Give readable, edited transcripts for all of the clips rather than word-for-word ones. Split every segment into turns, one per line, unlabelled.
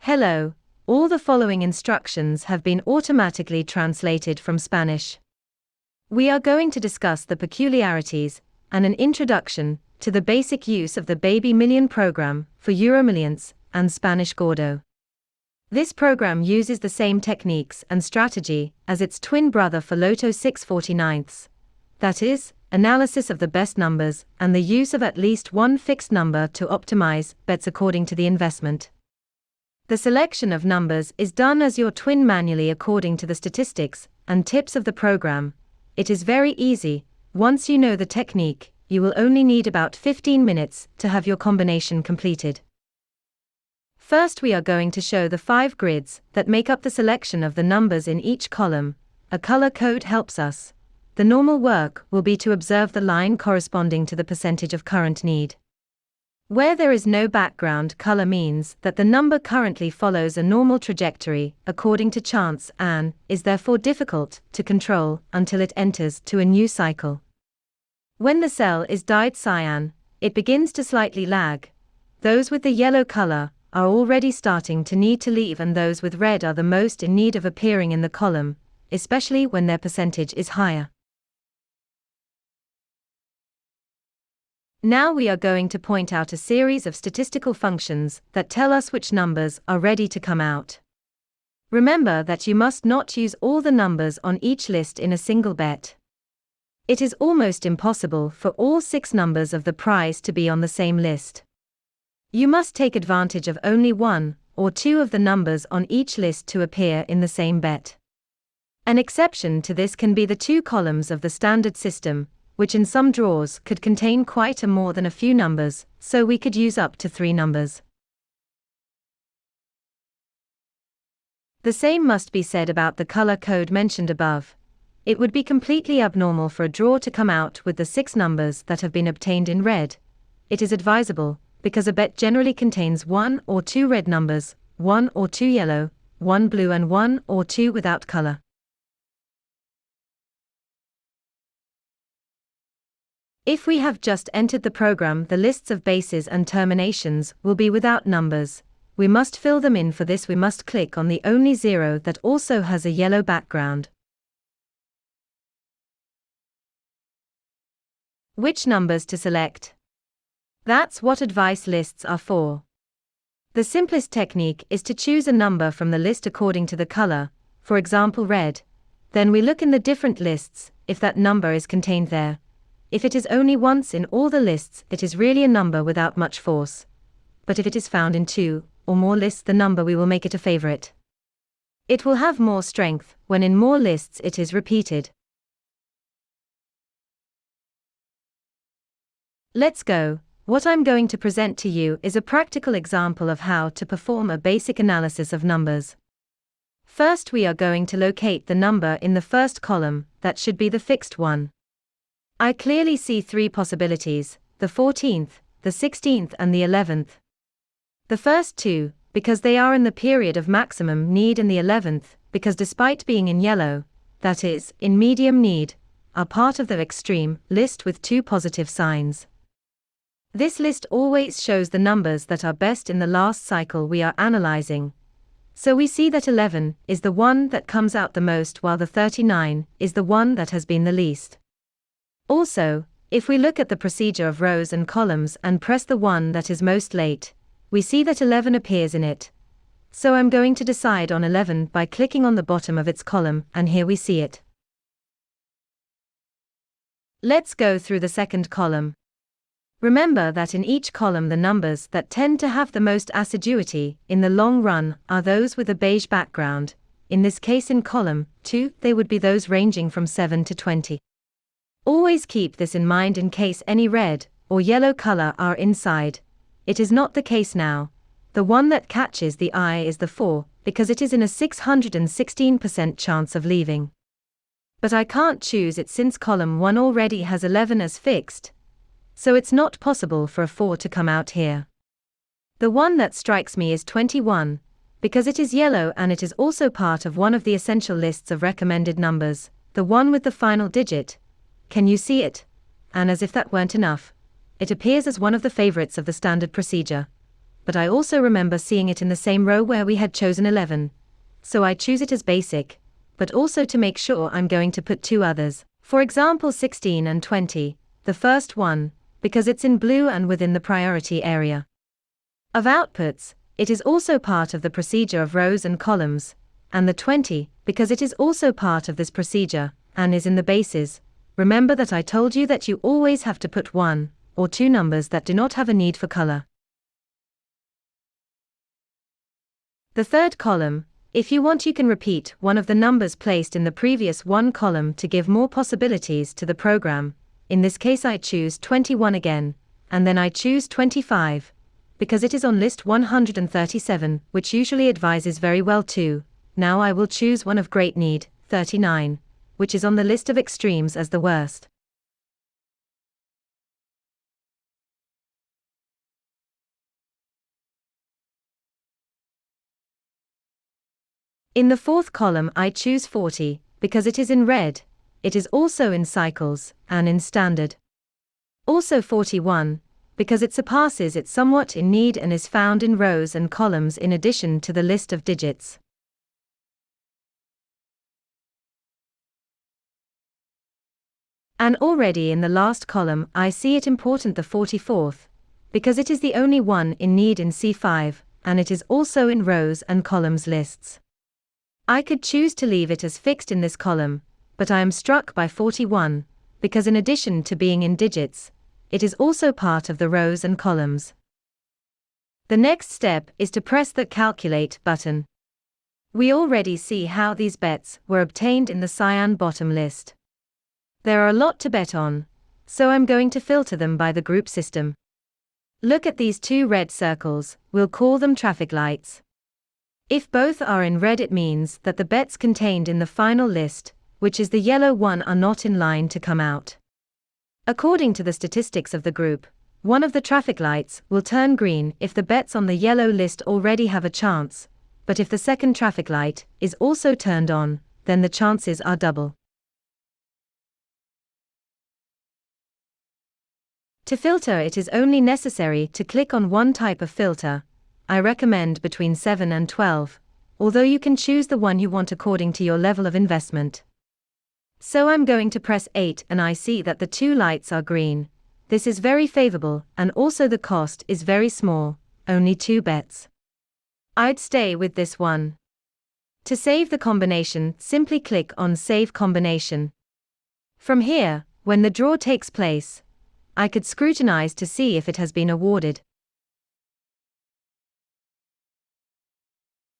Hello, all the following instructions have been automatically translated from Spanish. We are going to discuss the peculiarities and an introduction to the basic use of the BabyMillion program for Euromillions and Spanish Gordo. This program uses the same techniques and strategy as its twin brother for Lotto 6/49, that is, analysis of the best numbers and the use of at least one fixed number to optimize bets according to the investment. The selection of numbers is done as your twin manually according to the statistics and tips of the program. It is very easy. Once you know the technique, you will only need about 15 minutes to have your combination completed. First, we are going to show the 5 grids that make up the selection of the numbers in each column. A color code helps us. The normal work will be to observe the line corresponding to the percentage of current need. Where there is no background color means that the number currently follows a normal trajectory according to chance and is therefore difficult to control until it enters to a new cycle. When the cell is dyed cyan, it begins to slightly lag. Those with the yellow color are already starting to need to leave, and those with red are the most in need of appearing in the column, especially when their percentage is higher. Now we are going to point out a series of statistical functions that tell us which numbers are ready to come out. Remember that you must not use all the numbers on each list in a single bet. It is almost impossible for all 6 numbers of the prize to be on the same list. You must take advantage of only 1 or 2 of the numbers on each list to appear in the same bet. An exception to this can be the 2 columns of the standard system, which in some draws could contain quite a more than a few numbers, so we could use up to 3 numbers. The same must be said about the color code mentioned above. It would be completely abnormal for a draw to come out with the 6 numbers that have been obtained in red. It is advisable, because a bet generally contains 1 or 2 red numbers, 1 or 2 yellow, 1 blue and 1 or 2 without color. If we have just entered the program, the lists of bases and terminations will be without numbers. We must fill them in. For this, we must click on the only 0 that also has a yellow background. Which numbers to select? That's what advice lists are for. The simplest technique is to choose a number from the list according to the color, for example red. Then we look in the different lists if that number is contained there. If it is only once in all the lists, it is really a number without much force. But if it is found in 2 or more lists, the number we will make it a favorite. It will have more strength when in more lists it is repeated. Let's go. What I'm going to present to you is a practical example of how to perform a basic analysis of numbers. First, we are going to locate the number in the first column. That should be the fixed one. I clearly see 3 possibilities, the 14th, the 16th and the 11th. The first 2, because they are in the period of maximum need, and the 11th, because despite being in yellow, that is, in medium need, are part of the extreme list with 2 positive signs. This list always shows the numbers that are best in the last cycle we are analyzing. So we see that 11 is the one that comes out the most, while the 39 is the one that has been the least. Also, if we look at the procedure of rows and columns and press the one that is most late, we see that 11 appears in it. So I'm going to decide on 11 by clicking on the bottom of its column, and here we see it. Let's go through the second column. Remember that in each column the numbers that tend to have the most assiduity in the long run are those with a beige background. In this case, in column 2, they would be those ranging from 7 to 20. Always keep this in mind in case any red or yellow color are inside. It is not the case now. The one that catches the eye is the 4, because it is in a 616% chance of leaving. But I can't choose it since column 1 already has 11 as fixed. So it's not possible for a 4 to come out here. The one that strikes me is 21, because it is yellow and it is also part of one of the essential lists of recommended numbers, the one with the final digit. Can you see it? And as if that weren't enough, it appears as one of the favorites of the standard procedure. but I also remember seeing it in the same row where we had chosen 11. So I choose it as basic, but also to make sure I'm going to put two others. For example 16 and 20, the first one, because it's in blue and within the priority area of outputs, it is also part of the procedure of rows and columns, and the 20, because it is also part of this procedure, and is in the bases. Remember that I told you that you always have to put one or two numbers that do not have a need for color. The third column, if you want you can repeat one of the numbers placed in the previous one column to give more possibilities to the program. In this case I choose 21 again, and then I choose 25, because it is on list 137, which usually advises very well too. Now I will choose one of great need, 39, which is on the list of extremes as the worst. In the fourth column I choose 40, because it is in red, it is also in cycles, and in standard. Also 41, because it surpasses it somewhat in need and is found in rows and columns in addition to the list of digits. And already in the last column I see it important the 44th, because it is the only one in need in C5, and it is also in rows and columns lists. I could choose to leave it as fixed in this column, but I am struck by 41, because in addition to being in digits, it is also part of the rows and columns. The next step is to press the Calculate button. We already see how these bets were obtained in the cyan bottom list. There are a lot to bet on, so I'm going to filter them by the group system. Look at these two red circles, we'll call them traffic lights. If both are in red it means that the bets contained in the final list, which is the yellow one, are not in line to come out. According to the statistics of the group, one of the traffic lights will turn green if the bets on the yellow list already have a chance, but if the second traffic light is also turned on, then the chances are double. To filter it is only necessary to click on one type of filter. I recommend between 7 and 12, although you can choose the one you want according to your level of investment. So I'm going to press 8 and I see that the two lights are green. This is very favorable and also the cost is very small, only 2 bets. I'd stay with this one. To save the combination, simply click on Save Combination. From here, when the draw takes place, I could scrutinize to see if it has been awarded.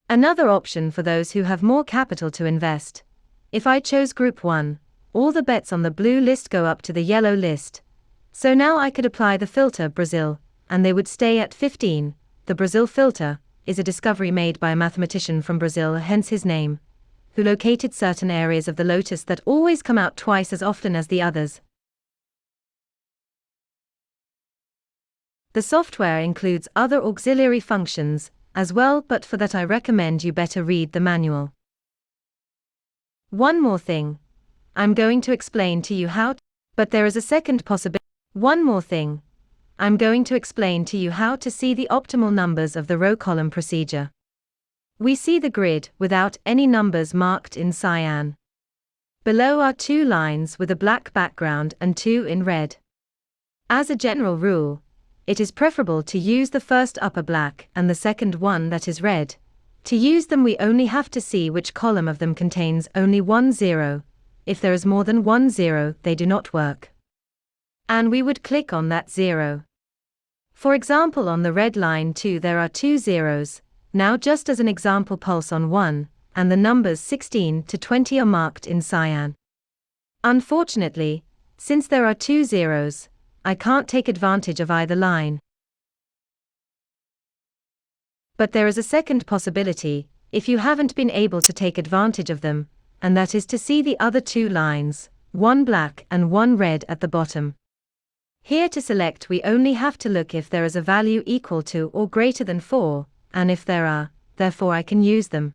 Another option for those who have more capital to invest. If I chose Group 1, all the bets on the blue list go up to the yellow list. So now I could apply the filter Brazil, and they would stay at 15. The Brazil filter is a discovery made by a mathematician from Brazil, hence his name, who located certain areas of the lotus that always come out twice as often as the others. The software includes other auxiliary functions as well, but for that I recommend you better read the manual. One more thing. I'm going to explain to you how, but there is a second possibility. One more thing. I'm going to explain to you how to see the optimal numbers of the row column procedure. We see the grid without any numbers marked in cyan. Below are 2 lines with a black background and 2 in red. As a general rule, it is preferable to use the first upper black and the second one that is red. To use them we only have to see which column of them contains only 1 0. If there is more than 1 0, they do not work. And we would click on that 0. For example, on the red line 2 there are 2 zeros. Now just as an example, pulse on 1, and the numbers 16 to 20 are marked in cyan. Unfortunately, since there are 2 zeros, I can't take advantage of either line. But there is a second possibility, if you haven't been able to take advantage of them, and that is to see the other 2 lines, 1 black and 1 red at the bottom. Here to select we only have to look if there is a value equal to or greater than 4, and if there are, therefore I can use them.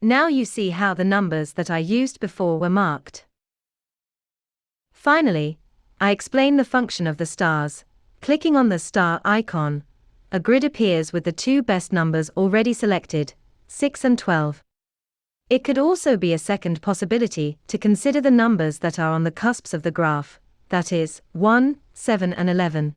Now you see how the numbers that I used before were marked. Finally, I explain the function of the stars. Clicking on the star icon a grid appears with the two best numbers already selected, 6 and 12. It could also be a second possibility to consider the numbers that are on the cusps of the graph, that is, 1, 7 and 11.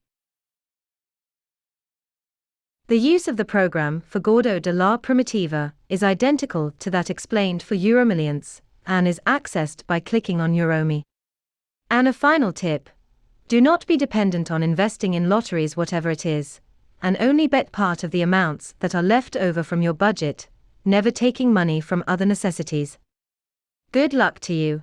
The use of the program for Gordo de la Primitiva is identical to that explained for Euromillions, and is accessed by clicking on Euromi. And a final tip: do not be dependent on investing in lotteries, whatever it is, and only bet part of the amounts that are left over from your budget, never taking money from other necessities. Good luck to you.